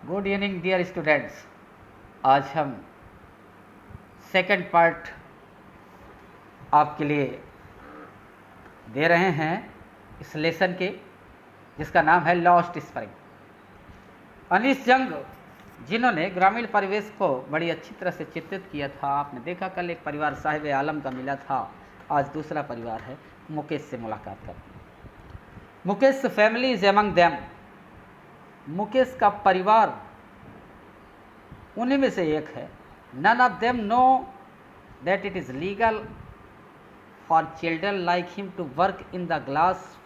Good evening dear students. आज हम second part आपके लिए दे रहे हैं इस लेसन के, जिसका नाम है लॉस्ट स्प्रिंग। अनीस जंग, जिन्होंने ग्रामीण परिवेश को बड़ी अच्छी तरह से चित्रित किया था। आपने देखा कल एक परिवार साहिब आलम का मिला था, आज दूसरा परिवार है। मुकेश से मुलाकात करते हैं। Mukesh family is among them. Mukesh का परिवार उन्हीं में से एक है। None of them know that it is legal for children like him to work in the glass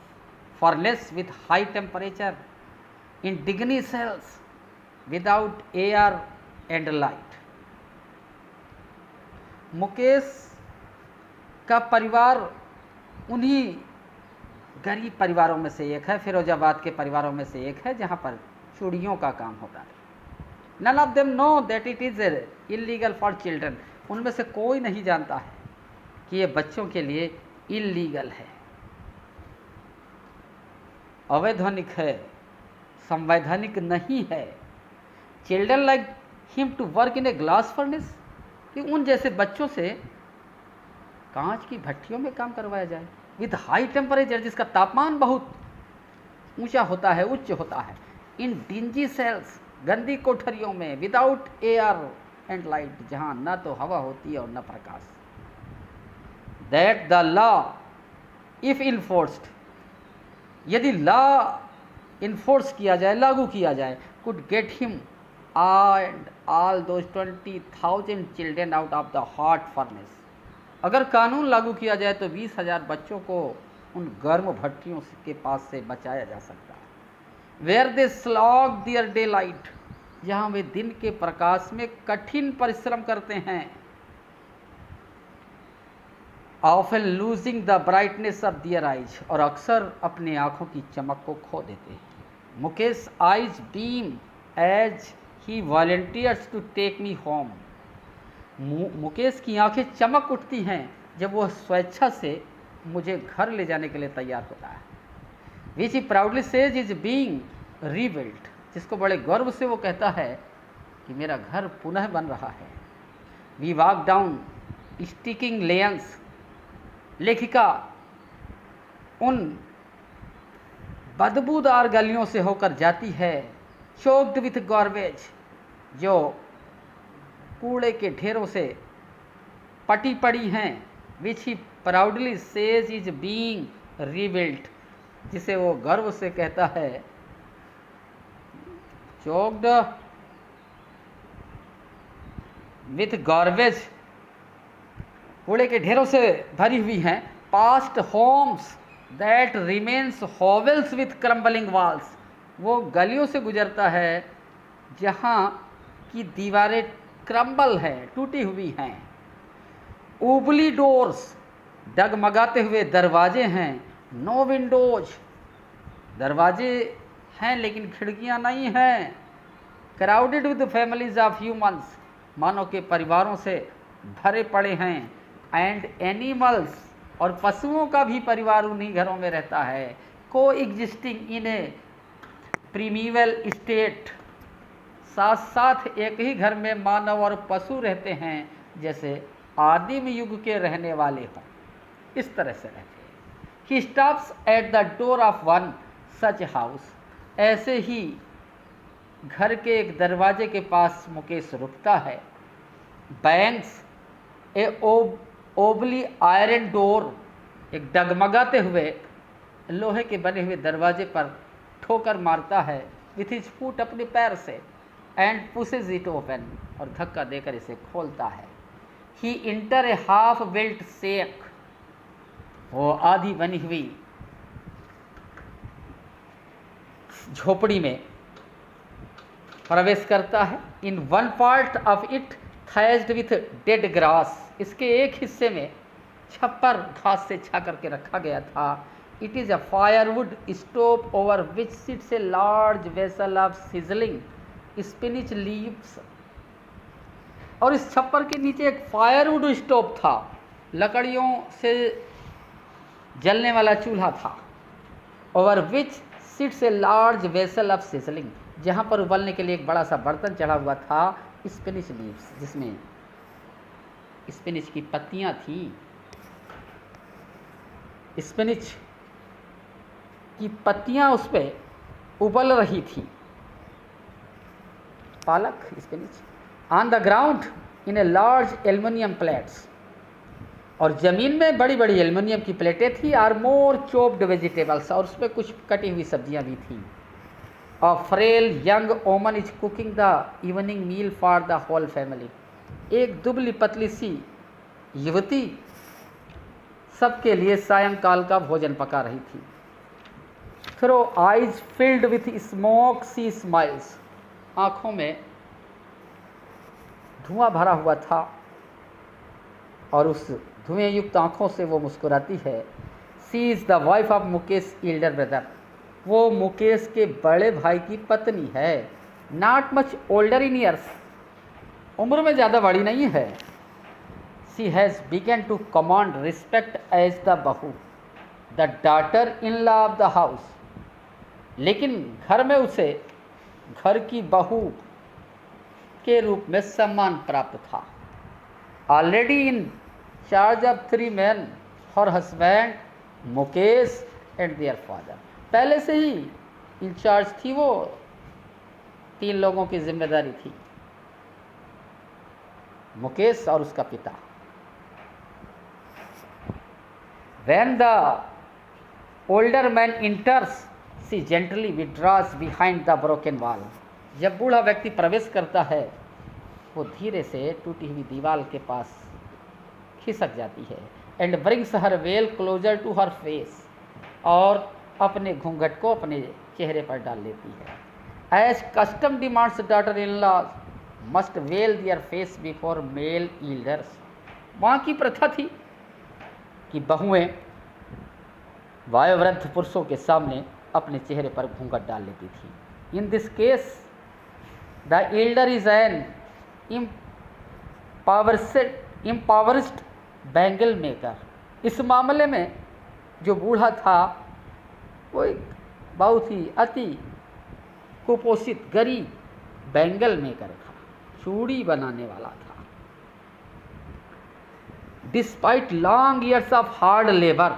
furnace with high temperature in डिग्नी cells without air and light. Mukesh का परिवार उन्हीं गरीब परिवारों में से एक है, फिरोजाबाद के परिवारों में से एक है, जहाँ पर चूड़ियों का काम होता है। None of them know that it is illegal for children. उनमें से कोई नहीं जानता है कि ये बच्चों के लिए इलीगल है, अवैधानिक है, संवैधानिक नहीं है। Children like him to work in a glass furnace, कि उन जैसे बच्चों से कांच की भट्टियों में काम करवाया जाए, विद हाई टेम्परेचर, जिसका तापमान बहुत ऊंचा होता है, उच्च होता है। इन डिंजी सेल्स, गंदी कोठरियों में, विदाउट एयर एंड लाइट, जहां न तो हवा होती है और न प्रकाश। That the law if enforced, यदि लॉ इन्फोर्स किया जाए, लागू किया जाए, could get him and all those 20,000 children out of the hot furnace. अगर कानून लागू किया जाए तो 20,000 बच्चों को उन गर्म भट्टियों के पास से बचाया जा सकता है। Where they slog their daylight, जहाँ वे दिन के प्रकाश में कठिन परिश्रम करते हैं। Often losing the brightness of their eyes, और अक्सर अपने आँखों की चमक को खो देते हैं। Mukesh eyes beam as he volunteers to take me home. Mukesh की आंखें चमक उठती हैं जब वह स्वेच्छा से मुझे घर ले जाने के लिए तैयार होता है। Which he proudly says is being rebuilt, जिसको बड़े गर्व से वो कहता है कि मेरा घर पुनः बन रहा है। We walk down stinking lanes, लेखिका उन बदबूदार गलियों से होकर जाती है। चोक्ड विथ गार्बेज, जो कूड़े के ढेरों से पटी पड़ी हैं। Which he proudly says is being rebuilt, जिसे वो गर्व से कहता है। चोक्ड विथ गार्बेज, कूड़े के ढेरों से भरी हुई हैं। Past homes that remains hovels with crumbling walls, वो गलियों से गुजरता है जहाँ की दीवारें क्रम्बल है, टूटी हुई हैं। उबली डोर्स, डगमगाते हुए दरवाजे हैं। नो विंडोज, दरवाजे हैं लेकिन खिड़कियां नहीं हैं। Crowded with families of humans, मानव के परिवारों से भरे पड़े हैं। एंड एनिमल्स, और पशुओं का भी परिवार उन्हीं घरों में रहता है। को एग्जिस्टिंग इन ए प्रीमिवल स्टेट, साथ साथ एक ही घर में मानव और पशु रहते हैं, जैसे आदिम युग के रहने वाले हों, इस तरह से रहते हैं। He stops at the door of one such house, ऐसे ही घर के एक दरवाजे के पास मुकेश रुकता है। बैंक्स ए ओबली आयरन डोर, एक डगमगाते हुए लोहे के बने हुए दरवाजे पर ठोकर मारता है विथ हिज फुट, अपने पैर से। एंड पुशेज इट ओपन, और धक्का देकर इसे खोलता है। He enter a half built shack, वो आधी बनी हुई झोपड़ी में प्रवेश करता है। In one part of it thatched with dead grass, इसके एक हिस्से में छप्पर घास से छा करके रखा गया था। It is a firewood stove over which sits a large vessel of sizzling spinach leaves, और इस छप्पर के नीचे एक फायरवुड स्टोव था, लकड़ियों से जलने वाला चूल्हा था। Over which sits a large vessel of sizzling, जहाँ पर उबलने के लिए एक बड़ा सा बर्तन चढ़ा हुआ था, स्पिनिच लीव्स, जिसमें स्पिनिच की पत्तियाँ थीं, स्पिनिच की पत्तियाँ उस पर उबल रही थी, पालक, spinach, on the ground in a large aluminium plates, और ज़मीन में बड़ी बड़ी एल्युमिनियम की प्लेटें थी, आर मोर चॉप्ड वेजिटेबल्स, और उसमें कुछ कटी हुई सब्जियां भी थीं। A frail young woman is cooking the evening meal for the whole family, एक दुबली पतली सी युवती सबके लिए सायंकाल का भोजन पका रही थी। Through eyes filled with smoke she smiles, आँखों में धुआं भरा हुआ था और उस धुएं युक्त आँखों से वो मुस्कुराती है। She is the wife of Mukesh elder brother, वो मुकेश के बड़े भाई की पत्नी है। Not much older in years, उम्र में ज़्यादा बड़ी नहीं है। She has begun to command respect as the bahu, the daughter in law of the house, लेकिन घर में उसे घर की बहू के रूप में सम्मान प्राप्त था। Already in charge of 3 men, her husband, Mukesh and their father, पहले से ही इंचार्ज थी, वो 3 लोगों की जिम्मेदारी थी, मुकेश और उसका पिता। When the older man enters, she gently withdraws behind the broken wall, जब बूढ़ा व्यक्ति प्रवेश करता है वो धीरे से टूटी हुई दीवार के पास खिसक जाती है। And brings her veil closer to her face, और अपने घूंघट को अपने चेहरे पर डाल लेती है। As custom demands daughter in law must veil their face before male elders, वहाँ की प्रथा थी कि बहुएं वायोवृद्ध पुरुषों के सामने अपने चेहरे पर घूंघट डाल लेती थी। In this case the elder is an impoverished bangle maker, इस मामले में जो बूढ़ा था वो एक बहुत ही अति कुपोषित गरीब बैंगल मेकर था, चूड़ी बनाने वाला था। Despite long years of hard labour,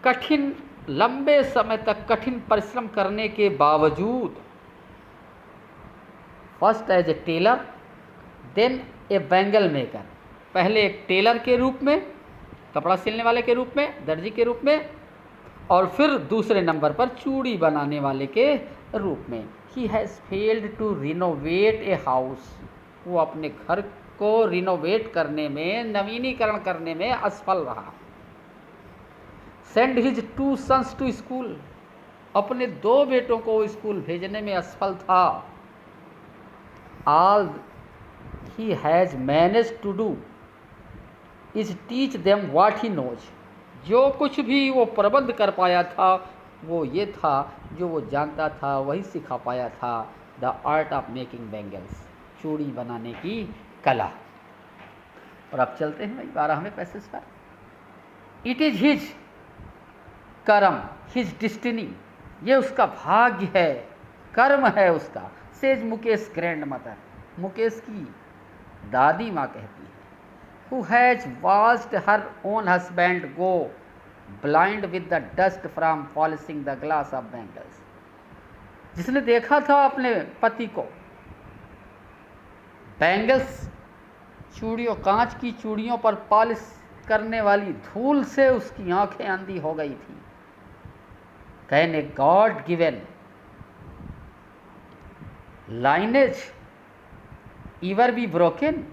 कठिन लंबे समय तक कठिन परिश्रम करने के बावजूद, first as a tailor then a bangle maker, पहले एक टेलर के रूप में, कपड़ा सिलने वाले के रूप में, दर्जी के रूप में, और फिर दूसरे नंबर पर चूड़ी बनाने वाले के रूप में। He has failed to renovate a house, वो अपने घर को रिनोवेट करने में, नवीनीकरण करने में असफल रहा। Send his 2 sons to school, अपने 2 बेटों को स्कूल भेजने में असफल था। All he has managed to do is teach them what he knows, जो कुछ भी वो प्रबंध कर पाया था वो ये था, जो वो जानता था वही सिखा पाया था। The art of making bangles, चूड़ी बनाने की कला। और अब चलते हैं 12वें पैसेज पर। इट इज हिज कर्म, हिज डिस्टिनी, ये उसका भाग्य है, कर्म है उसका। Says Mukesh grand mother, Mukesh की दादी माँ कहती है। Who has watched her own husband go blind with the dust from polishing the glass of bangles, जिसने देखा था अपने पति को बैंगल्स, चूड़ियों, कांच की चूड़ियों पर पॉलिश करने वाली धूल से उसकी आंखें अंधी हो गई थी। Can a god given lineage ईवर be broken,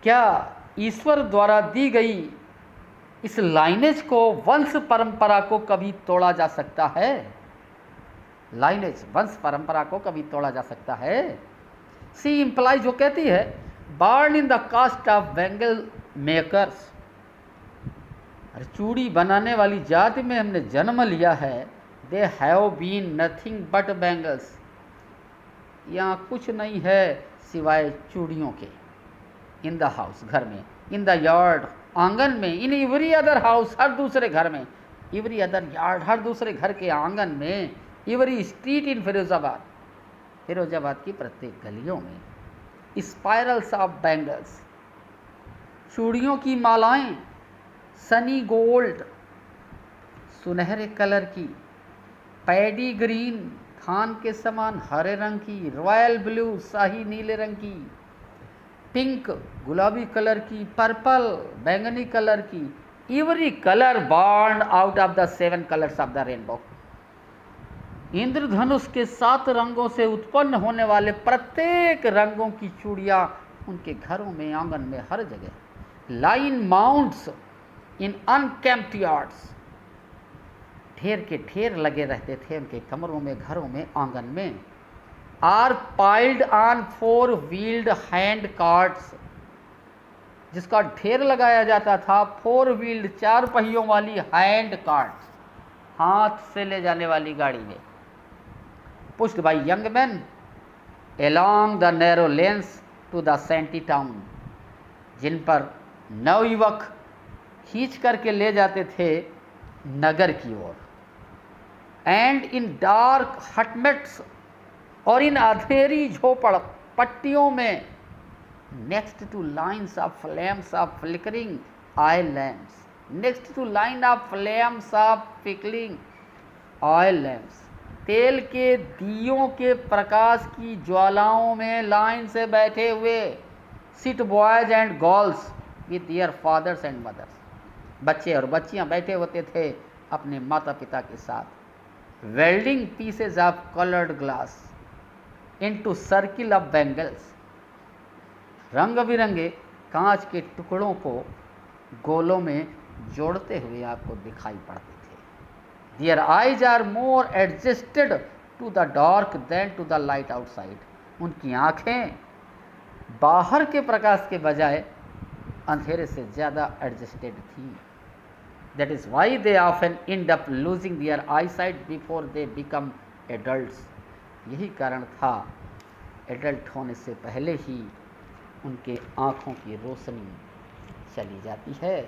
क्या ईश्वर द्वारा दी गई इस लाइनेज को, वंश परंपरा को कभी तोड़ा जा सकता है? लाइनेज, वंश परंपरा को कभी तोड़ा जा सकता है? सी इम्प्लाइज, जो कहती है, born in the caste of bangle makers, अरे चूड़ी बनाने वाली जाति में हमने जन्म लिया है। They have been nothing but bangles, यहाँ कुछ नहीं है सिवाय चूड़ियों के। इन द हाउस, घर में, इन द यार्ड, आंगन में, इन एवरी अदर हाउस, हर दूसरे घर में, एवरी अदर यार्ड, हर दूसरे घर के आंगन में, every street in Firozabad, Firozabad की प्रत्येक गलियों में स्पाइरल्स ऑफ बैंगल्स, चूड़ियों की मालाएं, सनी गोल्ड, सुनहरे कलर की, पैडी ग्रीन, धान के समान हरे रंग की, रॉयल ब्लू, शाही नीले रंग की, पिंक, गुलाबी कलर की, पर्पल, बैंगनी कलर की, every colour born out of the 7 colours of the rainbow. इंद्रधनुष के 7 रंगों से उत्पन्न होने वाले प्रत्येक रंगों की चूड़ियां उनके घरों में, आंगन में, हर जगह। लाइन माउंट्स इन अनकेम्प्ड यार्ड्स, ढेर के ढेर लगे रहते थे उनके कमरों में, घरों में, आंगन में। Are piled on 4 wheeled hand carts, जिसका ढेर लगाया जाता था 4 व्हील्ड, 4 पहियों वाली हैंड कार्ट्स, हाथ से ले जाने वाली गाड़ी में। Pushed by young man along the narrow lanes to the centre town, जिन पर नवयुवक खींच करके ले जाते थे नगर की ओर। एंड इन डार्क हटमेट्स, और इन अंधेरी झोपड़ पट्टियों में, next to lines of flames of flickering oil lamps, next to line of flames of flickering oil lamps, तेल के दियों के प्रकाश की ज्वालाओं में लाइन से बैठे हुए sit boys and girls with their fathers and mothers, बच्चे और बच्चियां बैठे होते थे अपने माता पिता के साथ। Welding pieces of coloured glass into circle of bangles, रंग बिरंगे कांच के टुकड़ों को गोलों में जोड़ते हुए आपको दिखाई पड़ते थे। Their eyes are more adjusted to the dark than to the light outside, उनकी आँखें बाहर के प्रकाश के बजाय अंधेरे से ज़्यादा एडजस्टेड थी। That is why they often end up losing their eyesight before they become adults, यही कारण था एडल्ट होने से पहले ही उनके आँखों की रोशनी चली जाती है,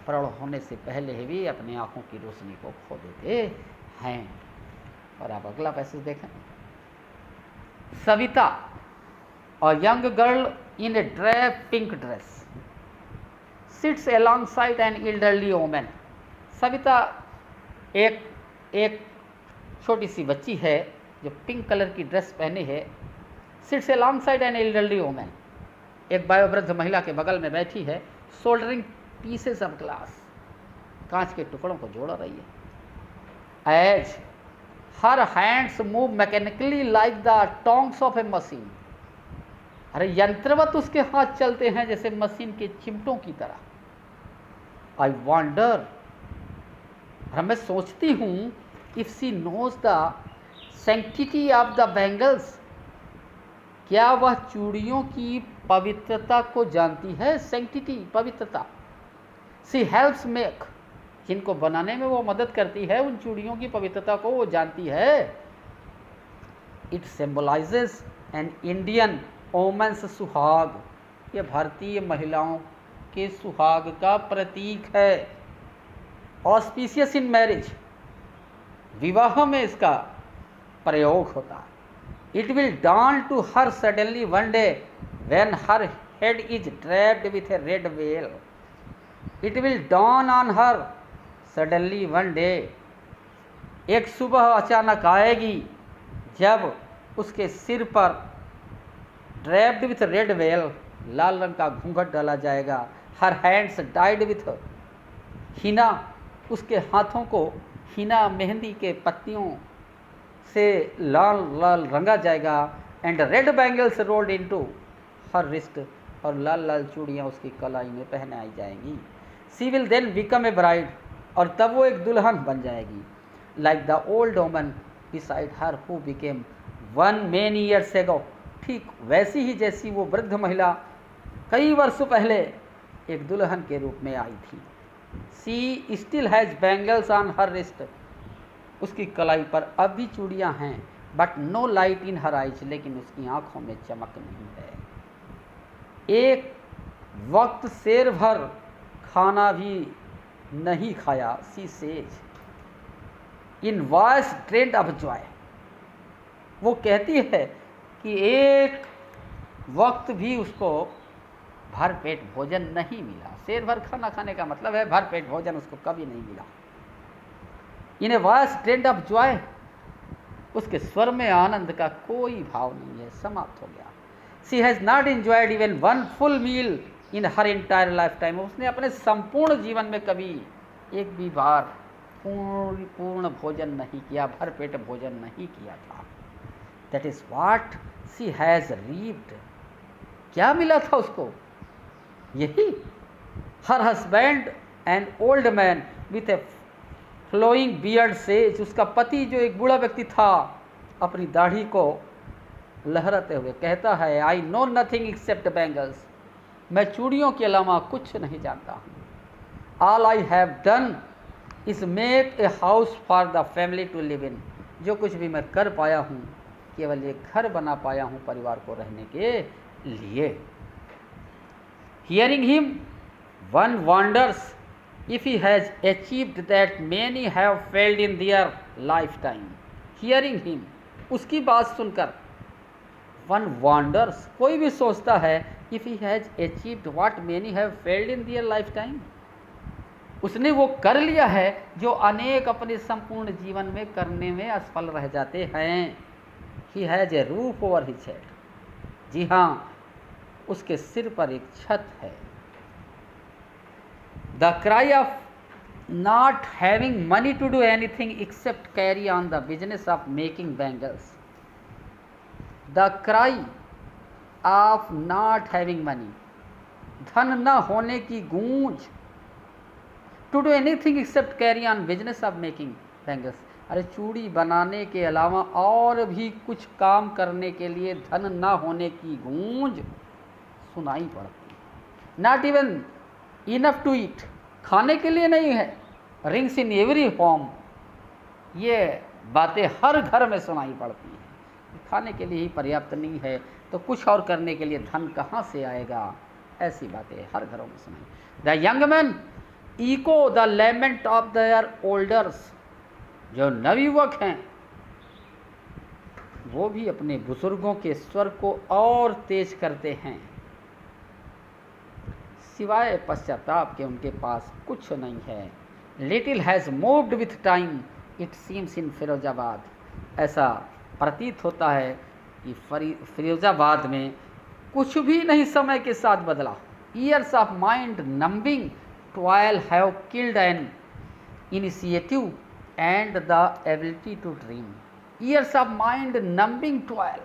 प्रौढ़ होने से पहले ही भी अपनी आँखों की रोशनी को खो देते हैं। और आप अगला पैसेज देखें। Savita, a young girl in a drab pink dress, sits alongside an elderly woman. Savita एक छोटी सी बच्ची है जो पिंक कलर की ड्रेस पहने है। Sits alongside an elderly woman, एक वयोवृद्ध महिला के बगल में बैठी है। सोल्डरिंग पीसेस ऑफ ग्लास, कांच के टुकड़ों को जोड़ रही है। As her hands move mechanically like the tongs of a machine, अरे यंत्रवत उसके हाथ चलते हैं जैसे मशीन के चिमटों की तरह। आई वॉन्डर, मैं सोचती हूँ, if she knows the sanctity of the bangles, क्या वह चूड़ियों की पवित्रता को जानती है। सैंक्टिटी, पवित्रता। सी हेल्प्स मेक, जिनको बनाने में वो मदद करती है, उन चूड़ियों की पवित्रता को वो जानती है। It symbolizes an Indian women's सुहाग, ये भारतीय महिलाओं के सुहाग का प्रतीक है। ऑस्पिशियस इन मैरिज, विवाह में इसका प्रयोग होता है। It will dawn to her suddenly one day when her head is draped with a red veil. It will dawn on her suddenly one day, एक सुबह अचानक आएगी जब उसके सिर पर ड्रैप्ड विथ रेड वेल, लाल रंग का घूंघट डाला जाएगा। Her hands died with Hina, उसके हाथों को हिना, मेहंदी के पत्तियों से लाल लाल रंगा जाएगा। And red bangles rolled into her wrist, और लाल लाल चूड़ियाँ उसकी कलाई में पहनाई जाएंगी। She will then become a bride, और तब वो एक दुल्हन बन जाएगी। Like the old woman beside her who became one many years ago, ठीक वैसी ही जैसी वो वृद्ध महिला कई वर्षों पहले एक दुल्हन के रूप में आई थी। She still has bangles on her wrist, उसकी कलाई पर अब भी चूड़ियाँ हैं। But no light in her eyes, लेकिन उसकी आँखों में चमक नहीं है। एक वक्त शेर भर खाना भी नहीं खाया। She says in voice drained of Joy. वो कहती है कि एक वक्त भी उसको भरपेट भोजन नहीं मिला। शेर भर खाना खाने का मतलब है भरपेट भोजन उसको कभी नहीं मिला। In a voice drained of joy, उसके स्वर में आनंद का कोई भाव नहीं है, समाप्त हो गया। She has not enjoyed even one full meal in her entire lifetime. उसने अपने संपूर्ण जीवन में कभी एक भी बार पूर्ण भोजन नहीं किया, भरपेट भोजन नहीं किया था। That is what she has reaped. क्या मिला था उसको? यही। Her husband an old man with a flowing beard says, उसका पति जो एक बूढ़ा व्यक्ति था, अपनी दाढ़ी को लहराते हुए कहता है, I know nothing except bangles. मैं चूड़ियों के अलावा कुछ नहीं जानता हूँ। All I have done is make a house for the family to live in. जो कुछ भी मैं कर पाया हूँ, केवल एक घर बना पाया हूँ परिवार को रहने के लिए। Hearing him one wonders if he has achieved that many have failed in their lifetime. Hearing him, उसकी बात सुनकर one wonders, कोई भी सोचता है if he has achieved what many have failed in their lifetime, उसने वो कर लिया है जो अनेक अपने संपूर्ण जीवन में करने में असफल रह जाते हैं। He has a roof over his head, जी हाँ, उसके सिर पर एक छत है। The cry of not having money to do anything except carry on the business of making bangles. The cry of not having money, धन न होने की गूंज। To do anything except carry on business of making bangles. अरे चूड़ी बनाने के अलावा और भी कुछ काम करने के लिए धन न होने की गूंज सुनाई पड़ती। Not even enough to eat, खाने के लिए नहीं है। रिंग्स इन एवरी होम, ये बातें हर घर में सुनाई पड़ती हैं। खाने के लिए ही पर्याप्त नहीं है तो कुछ और करने के लिए धन कहाँ से आएगा, ऐसी बातें हर घरों में सुनाई। The young man echo the lament of their elders. जो नवयुवक हैं वो भी अपने बुजुर्गों के स्वर को और तेज करते हैं। सिवाय पश्चाताप के उनके पास कुछ नहीं है। Little has moved with time it seems in Firozabad. ऐसा प्रतीत होता है कि फिरोजाबाद में कुछ भी नहीं समय के साथ बदला। Years of mind numbing toil have killed an initiative and the ability to dream. Years of mind numbing toil,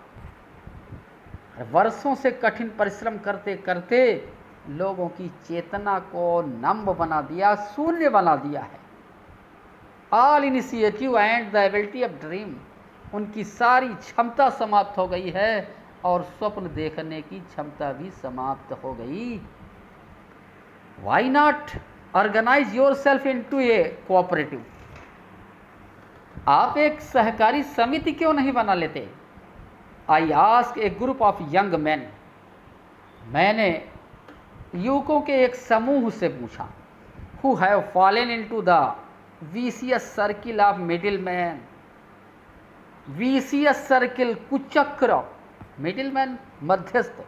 वर्षों से कठिन परिश्रम करते करते लोगों की चेतना को नम्ब बना दिया, शून्य बना दिया है। All initiative and the ability of dream, उनकी सारी क्षमता समाप्त हो गई है और स्वप्न देखने की क्षमता भी समाप्त हो गई। Why not organise yourself into a cooperative. आप एक सहकारी समिति क्यों नहीं बना लेते? I ask a group of young man, मैंने युवकों के एक समूह से पूछा। Who have fallen into the vicious circle of middleman. Vicious circle, कुचक्र, मिडिल मैन मध्यस्थ।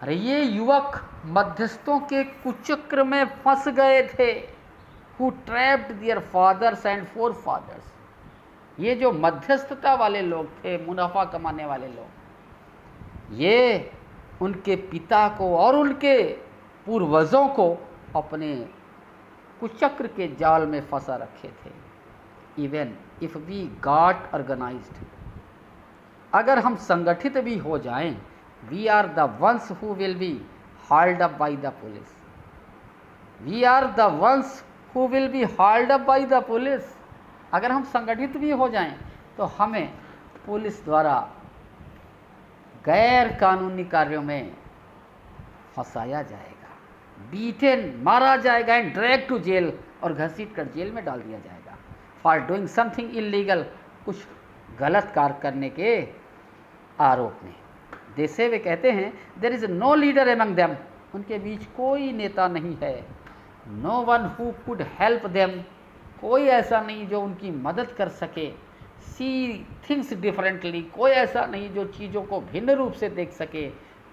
अरे ये युवक मध्यस्थों के कुचक्र में फंस गए थे। Who trapped their fathers and forefathers. ये जो मध्यस्थता वाले लोग थे, मुनाफा कमाने वाले लोग, ये उनके पिता को और उनके पूर्वजों को अपने कुचक्र के जाल में फंसा रखे थे। Even if we got organised, अगर हम संगठित भी हो जाएं, we are the ones who will be hauled up by the police. We are the ones who will be hauled up by the police. अगर हम संगठित भी हो जाएं तो हमें पुलिस द्वारा गैर कानूनी कार्यों में फंसाया जाएगा, बीटेन, मारा जाएगा, एंड ड्रैग टू जेल, और घसीट कर जेल में डाल दिया जाएगा। फॉर डूइंग समथिंग इलीगल, कुछ गलत कार्य करने के आरोप में। देसे वे कहते हैं there is no leader among them, उनके बीच कोई नेता नहीं है। No one who could help them, कोई ऐसा नहीं जो उनकी मदद कर सके। सी थिंग्स डिफरेंटली, कोई ऐसा नहीं जो चीज़ों को भिन्न रूप से देख सके।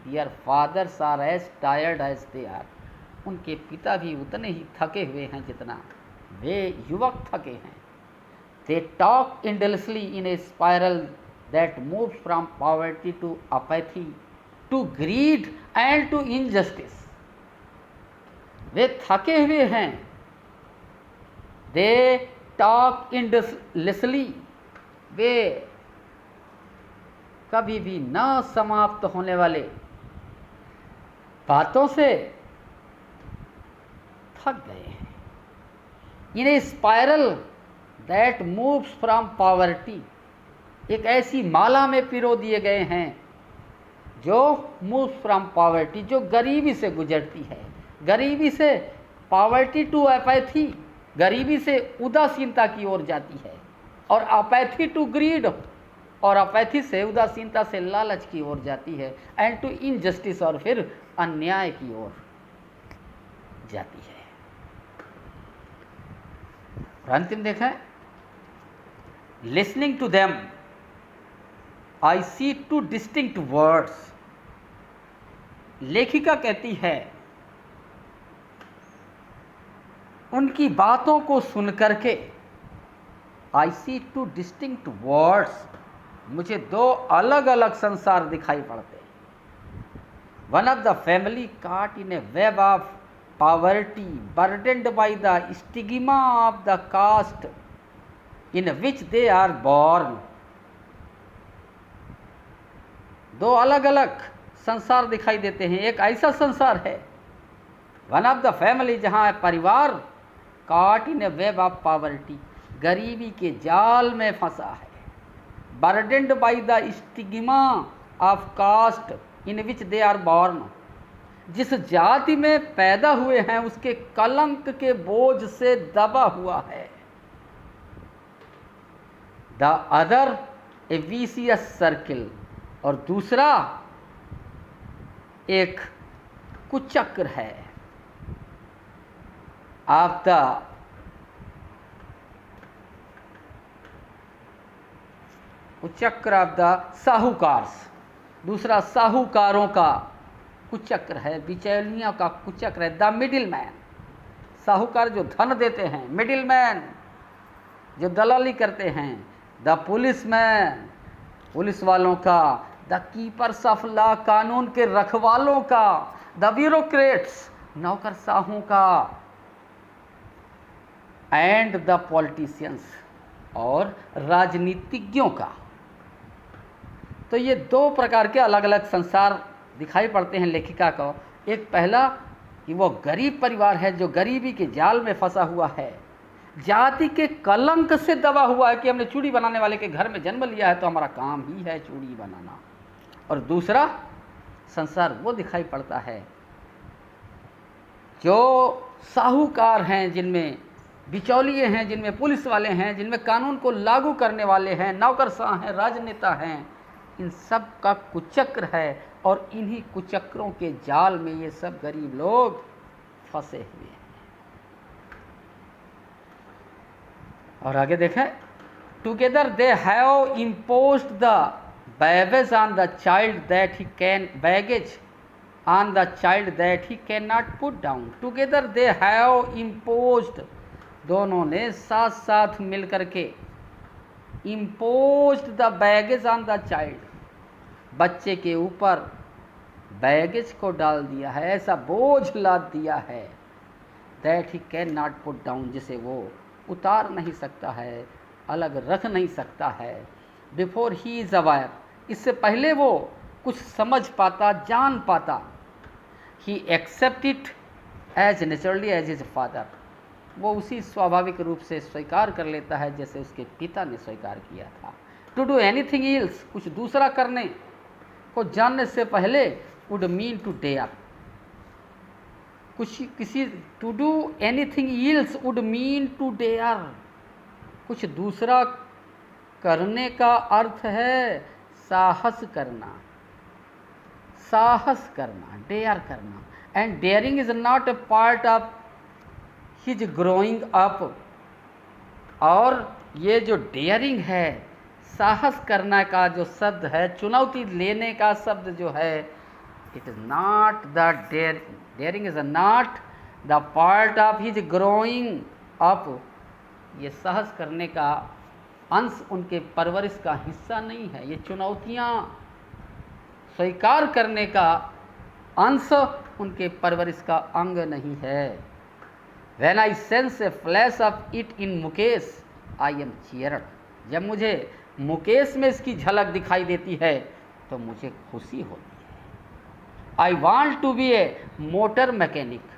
Their fathers are as tired as they are, उनके पिता भी उतने ही थके हुए हैं जितना वे युवक थके हैं। They talk endlessly in a spiral that moves from poverty to apathy to greed and to injustice. वे थके हुए हैं। दे टॉक इंडलेसली, वे कभी भी न समाप्त होने वाले बातों से थक गए हैं। In a spiral that moves from poverty, एक ऐसी माला में पिरो दिए गए हैं जो मूव्स फ्रॉम पॉवर्टी, जो गरीबी से गुजरती है। गरीबी से पॉवर्टी टू अपैथी, गरीबी से उदासीनता की ओर जाती है, और अपैथी टू ग्रीड, और अपैथी से उदासीनता से लालच की ओर जाती है, एंड टू इनजस्टिस, और फिर अन्याय की ओर जाती है। और अंतिम देखें, listening to them I see two distinct worlds. लेखिका कहती है, उनकी बातों को सुन करके I see two distinct worlds, मुझे दो अलग अलग संसार दिखाई पड़ते। One of the family caught in a web of poverty, burdened by the stigma of the caste in which they are born। दो अलग अलग संसार दिखाई देते हैं। एक ऐसा संसार है, वन ऑफ द फैमिली, जहाँ परिवार caught in a web of poverty, गरीबी के जाल में फंसा है। burdened by the stigma of caste in which they are born, जिस जाति में पैदा हुए हैं उसके कलंक के बोझ से दबा हुआ है। The other A vicious circle, और दूसरा एक कुचक्र है। Of the कुचक्र of the sahukars, दूसरा साहूकारों का कुचक्र है, बिचौलियों का कुचक्र है। द मिडिल मैन, साहूकार जो धन देते हैं, मिडिल मैन जो दलाली करते हैं। द पुलिस मैन, पुलिस वालों का। द कीपर्स ऑफ लॉ, कानून के रखवालों का। द ब्यूरोक्रेट्स, नौकरशाहों का। एंड द पॉलिटिशियंस, और राजनीतिज्ञों का। तो ये दो प्रकार के अलग अलग संसार दिखाई पड़ते हैं लेखिका को। एक पहला कि वो गरीब परिवार है जो गरीबी के जाल में फंसा हुआ है, जाति के कलंक से दबा हुआ है कि हमने चूड़ी बनाने वाले के घर में जन्म लिया है तो हमारा काम ही है चूड़ी बनाना। और दूसरा संसार वो दिखाई पड़ता है जो साहूकार हैं, जिनमें बिचौलिए हैं, जिनमें पुलिस वाले हैं, जिनमें कानून को लागू करने वाले हैं, नौकरशाह हैं, राजनेता हैं। इन सब का कुचक्र है, और इन्हीं कुचक्रों के जाल में ये सब गरीब लोग फंसे हुए हैं। और आगे देखें, together they have imposed the baggage on the child that he can baggage on the child that he can not put down. Together they have imposed, दोनों ने साथ साथ मिल करके imposed the baggage on the child, बच्चे के ऊपर baggage को डाल दिया है, ऐसा बोझ लाद दिया है। That he can not put down, जिसे वो उतार नहीं सकता है, अलग रख नहीं सकता है। बिफोर ही इज़ अवेयर, इससे पहले वो कुछ समझ पाता, जान पाता। He accept it as naturally as his father, वो उसी स्वाभाविक रूप से स्वीकार कर लेता है जैसे उसके पिता ने स्वीकार किया था। टू डू एनीथिंग एल्स, कुछ दूसरा करने को जानने से पहले वुड मीन टू डेयर, कुछ किसी to do anything else would mean to dare, कुछ दूसरा करने का अर्थ है साहस करना, साहस करना, डेयर करना। And daring is not a part of his growing up, और ये जो डेयरिंग है, साहस करने का जो शब्द है, चुनौती लेने का शब्द जो है, it is not the daring is not the part of his growing up. ये साहस करने का अंश उनके परवरिश का हिस्सा नहीं है। ये चुनौतियाँ स्वीकार करने का अंश उनके परवरिश का अंग नहीं है। When I sense a flash of it in Mukesh I am cheered। जब मुझे मुकेश में इसकी झलक दिखाई देती है तो मुझे खुशी होती है। I want to be a motor mechanic।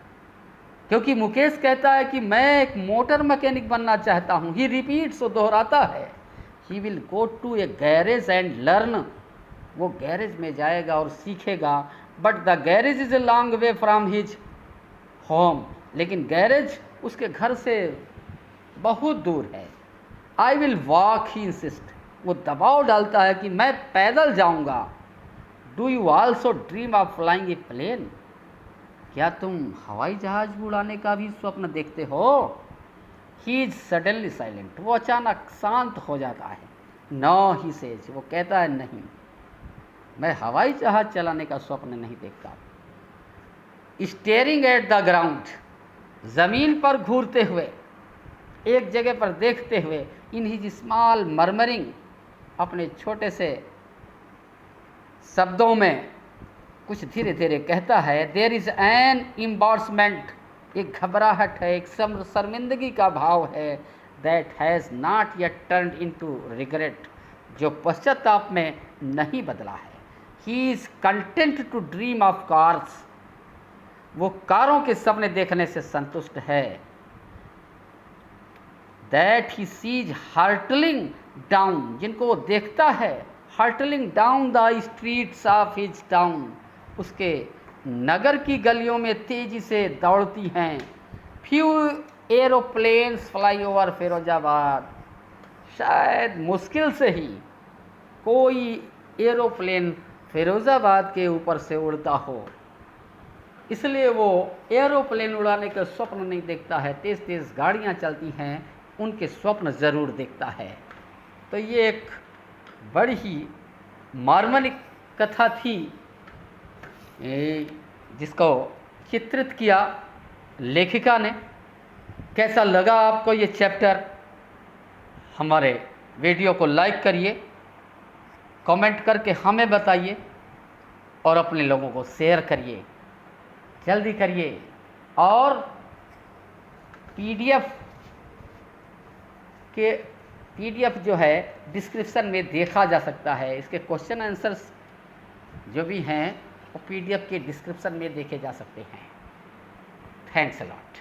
क्योंकि मुकेश कहता है कि मैं एक मोटर मैकेनिक बनना चाहता हूँ। ही रिपीट्स, वो दोहराता है। He will go to a garage and learn. वो गैरेज में जाएगा और सीखेगा। But the garage is a long way from his home. लेकिन गैरेज उसके घर से बहुत दूर है। I will walk, he insist. वो दबाव डालता है कि मैं पैदल जाऊंगा। Do you also dream of flying a plane. क्या तुम हवाई जहाज उड़ाने का भी स्वप्न देखते हो? He is suddenly silent. वो अचानक शांत हो जाता है। No, he says. वो कहता है नहीं, मैं हवाई जहाज चलाने का स्वप्न नहीं देखता। Staring at the ground. ज़मीन पर घूरते हुए, एक जगह पर देखते हुए, इन हिज स्मॉल मर्मरिंग, अपने छोटे से शब्दों में कुछ धीरे धीरे कहता है। There is an embarrassment. एक घबराहट है, एक शर्मिंदगी का भाव है। That has not yet turned into regret. जो पश्चाताप में नहीं बदला है। He is content to dream of cars. वो कारों के सपने देखने से संतुष्ट है। That he sees hurtling down. जिनको वो देखता है, hurtling down the streets of his town. उसके नगर की गलियों में तेजी से दौड़ती हैं। Few aeroplanes fly over Firozabad. शायद मुश्किल से ही कोई एरोप्लेन फिरोजाबाद के ऊपर से उड़ता हो, इसलिए वो एरोप्लेन उड़ाने का स्वप्न नहीं देखता है। तेज़ तेज़ गाड़ियाँ चलती हैं, उनके स्वप्न ज़रूर देखता है। तो ये एक बड़ी ही मार्मिक कथा थी जिसको चित्रित किया लेखिका ने। कैसा लगा आपको ये चैप्टर? हमारे वीडियो को लाइक करिए, कमेंट करके हमें बताइए और अपने लोगों को शेयर करिए, जल्दी करिए। और पीडीएफ जो है डिस्क्रिप्शन में देखा जा सकता है। इसके क्वेश्चन आंसर्स जो भी हैं वो पीडीएफ के डिस्क्रिप्शन में देखे जा सकते हैं। Thanks a lot.